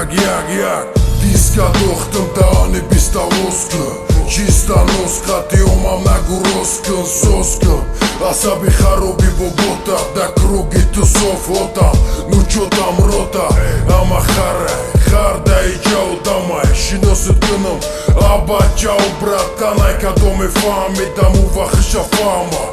jak Diska dohtëm të ani pista voskë Qista noska ti o mam nagu roskën soskën Asabi harobi Bogota Da krugi të sofota Nuk qota mrota Ama harda i gjau damaj Shinosit kënëm Aba gjau brat Tanaj ka do me fami Da mu vahësha fama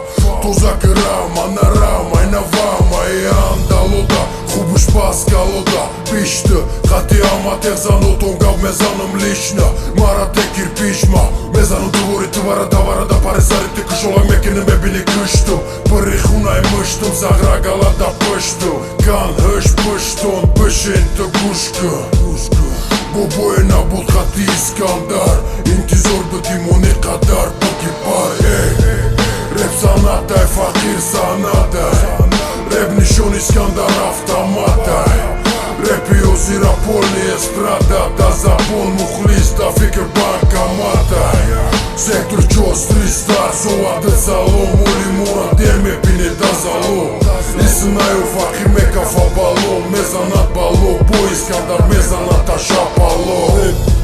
Toza kërama Na rama i na vama I andaloda Hubush pas kaloda Pishtë Kati ama te zanoton Gav me zanëm lishna Mara te kirpishma Me zanë të vorit të vara da vara da pare zarit të kësholla me kene me bini kështëm Për i khuna i mështëm Zagra gala da pështëm Kanë hësh pështon Pëshin të gushkë Boboj na bot khati iskandar Intizor bët i moni kadar Bët i pare Rep sanata e fakir sanata Rep nishon iskandar aftamata Rep i ozira polni estrada Da zapon mukhlis da fikër bankamata Sektor qos 3 star Soa të salon Moli mora djeme pini da zalo Isëna ju fakir me ka fa balo Mezanat balo Po iskandar mezanat asha palo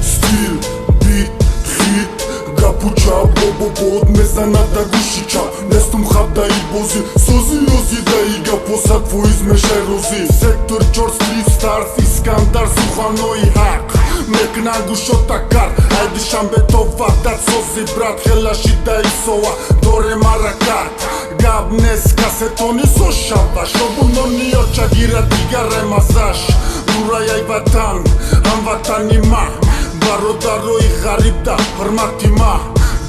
Stil, beat, hit Gapuqa, bobobod Mezanat da gushi qa Nestum hap da i bozi Sozi ozi da i ga posat Voiz me shajrozi Sektor qors 3 stars Iskandar Suhanoj hak Me knangu shota kar Ajdi shambeto vatat Sozi brat hella shida i soa Dore marakat Gabnes kasetoni so shava Shobunoni oqa gira diga remazash Duraja i vatan Ham vatani ma Barodaro i gharib da Hërmati ma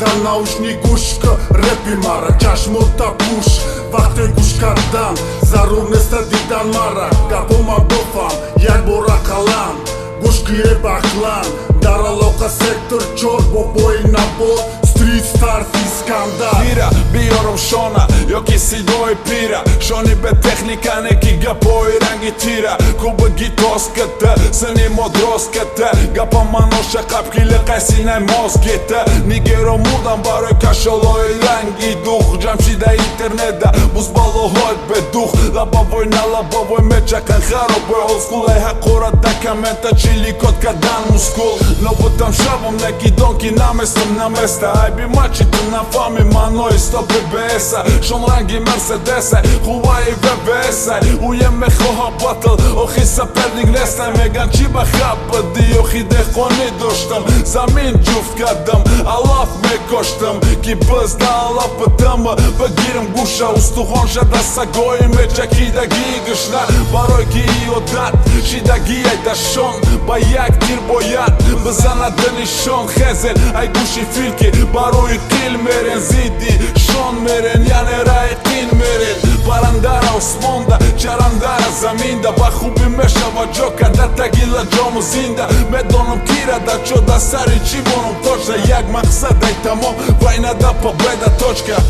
Da naushni gushkë Repi mara Qash mota push Vakte gushka dan Zarur nesta didan mara Gapo ma bofam Jak bora kalan Gushki e baklan Dara loka sektor qor Boboj na bot Street star iskandar Tira, biorëm shona Jo ki si doj pira Shoni be tehnika ne ki gapoj rangi tira Ku bë gitos këtë Se një modros këtë Gapa manoshe kap kile kaj si nej mos këtë Nigero muda mbaroj ka sholoj rangi duh Gjam qida interneta Bus balohojt be duh La bavoj na la bavoj me qakan haro Boj old school e hakora da kamenta Qili kot ka dan muskull No pëtam shabom ne ki don ki namestëm na mesta Ajbi mači të na fami manoj Stop e besa Shon rangi Mercedese Huaj i VVS Ujem me hoha battle Ohi sa perning nestaj Me gan qiba hapë Di ohi dhe koni doshtëm Zamin gjuft ka dëm Alaf me koshtëm Ki bës da Allah pëtëm Bëgjirëm gusha Ustuhon shada sa gojë Me qaki da gigëshna Baroj ki i odat Shida gjaj da shon Bajak tir bojat Bëzana dëni shon Hezel Aj gushi filki Baroj kil meren zidi Shon meren janë era e tin meren Parandara Osmonda Qarandara zaminda Ba hubi me shava gjoka Da tagila gjomu zinda Me donëm kira da qo da sari qivonëm toqda Jak ma kësa da i tamom Vajna da po breda toqka